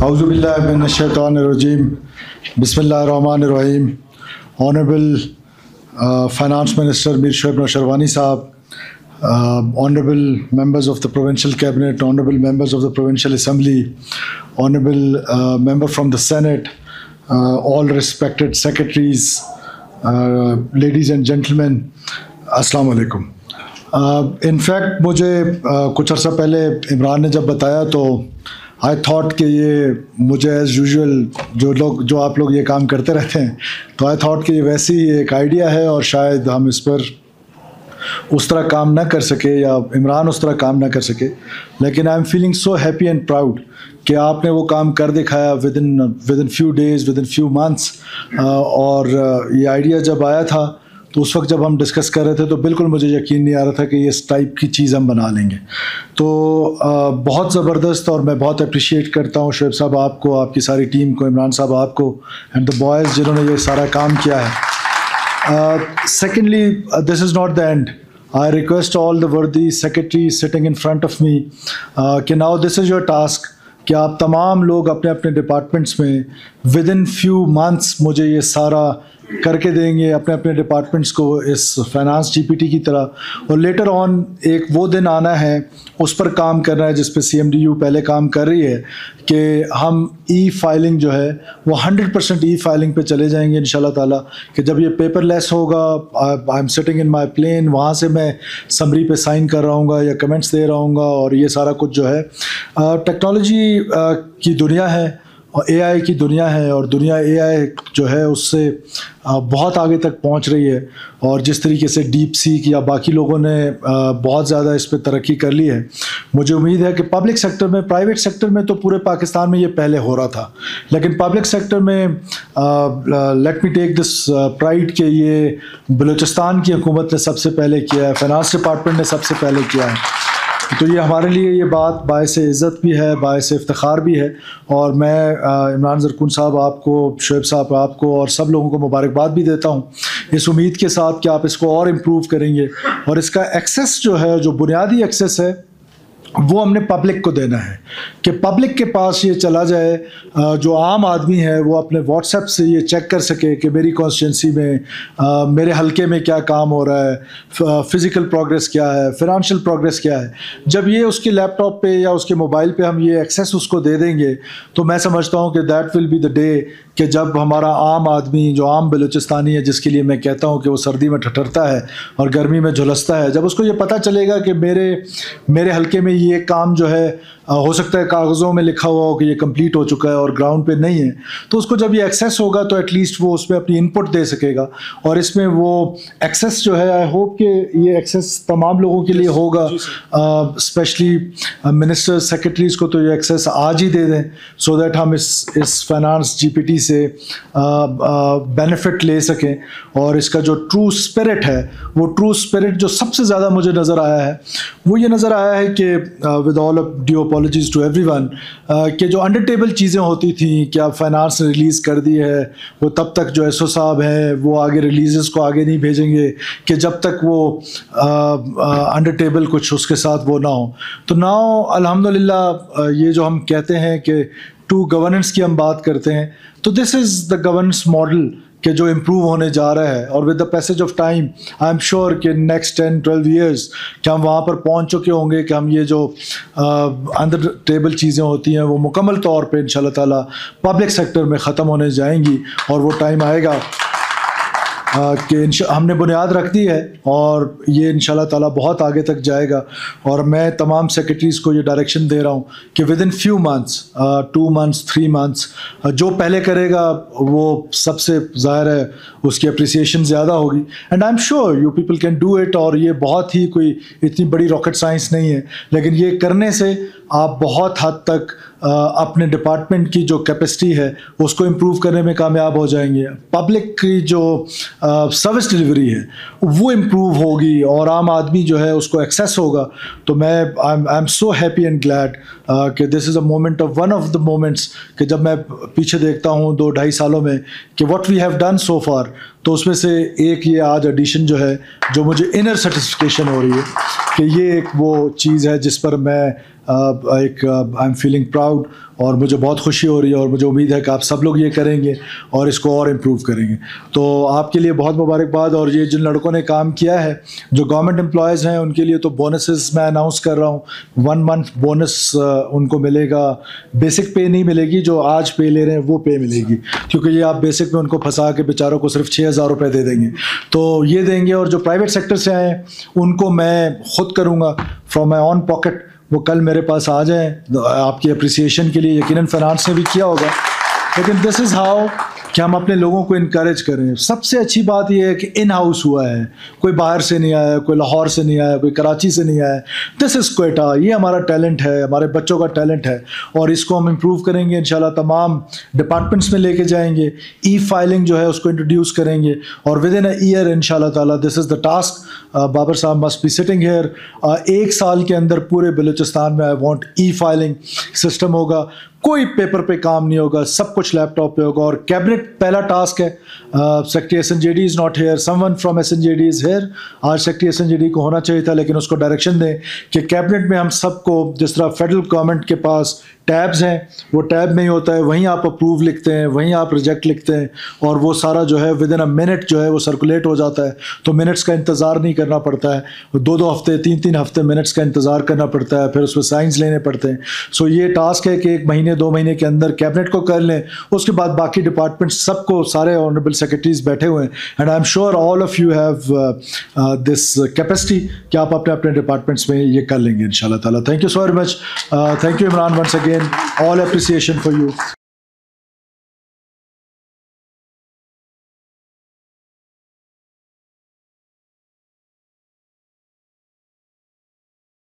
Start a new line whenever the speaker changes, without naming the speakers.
Auzu billahi minash shaitanir rajim. Bismillahir rahim. Honorable Finance Minister Mir Shoaib Nausharwani Saab, Honorable members of the Provincial Cabinet, Honorable members of the Provincial Assembly, Honorable member from the Senate, all respected secretaries, ladies and gentlemen, Assalamu alaikum. In fact मुझे कुछ अर्सा पहले इमरान ने जब बताया तो I thought कि ये मुझे एज़ यूजुअल जो आप लोग ये काम करते रहते हैं, तो आई थॉट कि ये वैसी एक आइडिया है और शायद हम इस पर उस तरह काम ना कर सके या इमरान उस तरह काम ना कर सके, लेकिन I am feeling so happy and proud कि आपने वो काम कर दिखाया with in few days, with in few months. और ये आइडिया जब आया था तो उस वक्त जब हम डिस्कस कर रहे थे तो बिल्कुल मुझे यकीन नहीं आ रहा था कि इस टाइप की चीज़ हम बना लेंगे। तो बहुत ज़बरदस्त, और मैं बहुत अप्रिशिएट करता हूँ शोएब साहब आपको, आपकी सारी टीम को, इमरान साहब आपको एंड द बॉयज़ जिन्होंने ये सारा काम किया है। Secondly, this is not the end. I request all the worthy secretaries sitting in front of me कि now this is your task कि आप तमाम लोग अपने अपने डिपार्टमेंट्स में विद इन फ्यू मंथ्स मुझे ये सारा करके देंगे, अपने अपने डिपार्टमेंट्स को इस फाइनेंस जीपीटी की तरह। और लेटर ऑन एक वो दिन आना है, उस पर काम करना है जिस पे CMDU पहले काम कर रही है कि हम ई फाइलिंग जो है वो 100% ई फाइलिंग पे चले जाएंगे इंशाल्लाह ताला। कि जब ये पेपरलेस होगा, I am sitting in my plane, वहाँ से मैं समरी पे साइन कर रहा हूँ या कमेंट्स दे रहा हूँ, और ये सारा कुछ जो है टेक्नोलॉजी की दुनिया है और AI की दुनिया है, और दुनिया AI जो है उससे बहुत आगे तक पहुंच रही है। और जिस तरीके से डीप सीक या बाकी लोगों ने बहुत ज़्यादा इस पर तरक्की कर ली है, मुझे उम्मीद है कि पब्लिक सेक्टर में, प्राइवेट सेक्टर में तो पूरे पाकिस्तान में ये पहले हो रहा था, लेकिन पब्लिक सेक्टर में let me take this pride कि ये बलूचिस्तान की हुकूमत ने सबसे पहले किया है, फाइनेंस डिपार्टमेंट ने सबसे पहले किया है। तो ये हमारे लिए ये बात बायस इज़्ज़त भी है, बायस इफ्तिखार भी है। और मैं इमरान ज़रकून साहब आपको, शोएब साहब आपको और सब लोगों को मुबारकबाद भी देता हूँ इस उम्मीद के साथ कि आप इसको और इम्प्रूव करेंगे। और इसका एक्सेस जो है, जो बुनियादी एक्सेस है, वो हमने पब्लिक को देना है कि पब्लिक के पास ये चला जाए, जो आम आदमी है वो अपने व्हाट्सएप से ये चेक कर सके कि मेरी कॉन्स्टिट्यूंसी में मेरे हलके में क्या काम हो रहा है, फ़िज़िकल प्रोग्रेस क्या है, फ़िनांशियल प्रोग्रेस क्या है। जब ये उसके लैपटॉप पे या उसके मोबाइल पे हम ये एक्सेस उसको दे देंगे तो मैं समझता हूँ कि that will be the day कि जब हमारा आम आदमी, जो आम बलूचिस्तानी है, जिसके लिए मैं कहता हूँ कि वो सर्दी में ठठरता है और गर्मी में झुलसता है, जब उसको ये पता चलेगा कि मेरे हलके में ये काम जो है हो सकता है कागज़ों में लिखा हुआ हो कि ये कंप्लीट हो चुका है और ग्राउंड पे नहीं है, तो उसको जब ये एक्सेस होगा तो एटलीस्ट वो उसमें अपनी इनपुट दे सकेगा। और इसमें वो एक्सेस जो है, आई होप कि ये एक्सेस तमाम लोगों के लिए होगा, स्पेशली मिनिस्टर्स, सेक्रेटरीज़ को तो ये एक्सेस आज ही दे दें सो दैट हम इस फाइनेंस जीपीटी से बेनिफिट ले सकें। और इसका जो ट्रू स्पिरिट है, वो ट्रू स्पिरिट जो सबसे ज़्यादा मुझे नज़र आया है, वो ये नज़र आया है कि with all of due apologies to everyone कि जो अंडर टेबल चीज़ें होती थी कि आप फाइनेंस ने रिलीज़ कर दी है, वो तब तक जो एसओ साहब हैं वो आगे रिलीज़ को आगे नहीं भेजेंगे कि जब तक वो अंडर टेबल कुछ उसके साथ वो ना हो। तो नाउ अल्हम्दुलिल्लाह ये जो हम कहते हैं कि टू गवर्नेंस की हम बात करते हैं, तो this is the governance model कि जो इम्प्रूव होने जा रहा है। और with the passage of time I am sure कि नेक्स्ट 10-12 ईयर्स कि हम वहाँ पर पहुँच चुके होंगे कि हम ये जो अंडर टेबल चीज़ें होती हैं वो मुकम्मल तौर पे इंशाल्लाह ताला पब्लिक सेक्टर में ख़त्म होने जाएंगी। और वो टाइम आएगा कि हमने बुनियाद रख दी है और ये इंशाल्लाह ताला बहुत आगे तक जाएगा। और मैं तमाम सेक्रेटरीज़ को ये डायरेक्शन दे रहा हूँ कि with in few months, 2 months, 3 months, जो पहले करेगा वो सबसे ज़ाहिर है उसकी अप्रिसिएशन ज़्यादा होगी। And I am sure you people can do it. और ये बहुत ही कोई इतनी बड़ी रॉकेट साइंस नहीं है, लेकिन ये करने से आप बहुत हद तक अपने डिपार्टमेंट की जो कैपेसिटी है उसको इम्प्रूव करने में कामयाब हो जाएंगे। पब्लिक की जो सर्विस डिलीवरी है वो इम्प्रूव होगी और आम आदमी जो है उसको एक्सेस होगा। तो मैं I am so happy and glad कि this is a moment of one of the moments कि जब मैं पीछे देखता हूँ 2-2.5 सालों में कि what we have done so far, तो उसमें से एक ये आज एडिशन जो है जो मुझे इनर सेटिस्फिकेशन हो रही है कि ये एक वो चीज़ है जिस पर मैं आई एम फीलिंग प्राउड। اور مجھے بہت خوشی ہو رہی ہے اور مجھے امید ہے کہ آپ سب لوگ یہ کریں گے اور اس کو اور امپروو کریں گے. تو آپ کے لیے بہت مبارکباد. اور یہ جن لڑکوں نے کام کیا ہے جو گورنمنٹ امپلائیز ہیں ان کے لیے تو بونسز میں اناؤنس کر رہا ہوں. 1 month بونس ان کو ملے گا. بیسک پے نہیں ملے گی, جو آج پے لے رہے ہیں وہ پے ملے گی, کیونکہ یہ آپ بیسک میں ان کو پھنسا کے بیچاروں کو صرف 6,000 روپے دے دیں گے. تو یہ دیں گے. اور جو پرائیویٹ سیکٹر سے آئے ہیں ان کو میں خود کروں گا فرام مائی اون پاکٹ. وہ کل میرے پاس آ جائیں آپ کی اپریسیشن کے لیے. یقیناً فائنانس نے بھی کیا ہوگا, لیکن دس از ہاؤ کہ ہم اپنے لوگوں کو انکریج کریں. سب سے اچھی بات یہ ہے کہ ان ہاؤس ہوا ہے, کوئی باہر سے نہیں آیا, کوئی لاہور سے نہیں آیا, کوئی کراچی سے نہیں آیا. دس از کوئٹہ. یہ ہمارا ٹیلنٹ ہے, ہمارے بچوں کا ٹیلنٹ ہے, اور اس کو ہم امپروو کریں گے انشاءاللہ. تمام ڈپارٹمنٹس میں لے کے جائیں گے. ای فائلنگ جو ہے اس کو انٹروڈیوس کریں گے, اور ود ان اے ایئر انشاءاللہ تعالیٰ دس از دا ٹاسک. بابر صاحب مسٹ بی سٹنگ ہیئر. 1 سال کے اندر پورے بلوچستان میں I want E filing system ہوگا. کوئی پیپر پہ کام نہیں ہوگا, سب کچھ لیپ ٹاپ پہ ہوگا. اور کیبنٹ پہلا ٹاسک ہے. Secretary S N J D is not here, someone from S N J D is here. آج secretary S N J D کو ہونا چاہیے تھا, لیکن اس کو ڈائریکشن دیں کہ کیبنٹ میں ہم سب کو, جس طرح فیڈرل گورنمنٹ کے پاس ٹیبز ہیں, وہ ٹیب میں ہی ہوتا ہے, وہیں آپ اپروو لکھتے ہیں, وہیں آپ ریجیکٹ لکھتے ہیں, اور وہ سارا جو ہے ود ان اے منٹ جو ہے وہ سرکولیٹ ہو جاتا ہے. تو منٹس کا انتظار نہیں کرنا پڑتا ہے, 2 ہفتے 3 ہفتے منٹس کا انتظار کرنا پڑتا ہے, پھر اس میں سائنس لینے پڑتے ہیں. سو یہ ٹاسک ہے کہ 1 مہینے 2 مہینے کے اندر کیبنٹ کو کر لیں. اس کے بعد باقی ڈپارٹمنٹ سب کو, سارے آنریبل سیکرٹریز بیٹھے ہوئے ہیں, and I am sure all of you have this capacity کہ آپ اپنے اپنے ڈپارٹمنٹس میں یہ کر لیں گے ان شاء اللہ تعالیٰ. Thank you so very much. Thank you Imran once again. All appreciation for you.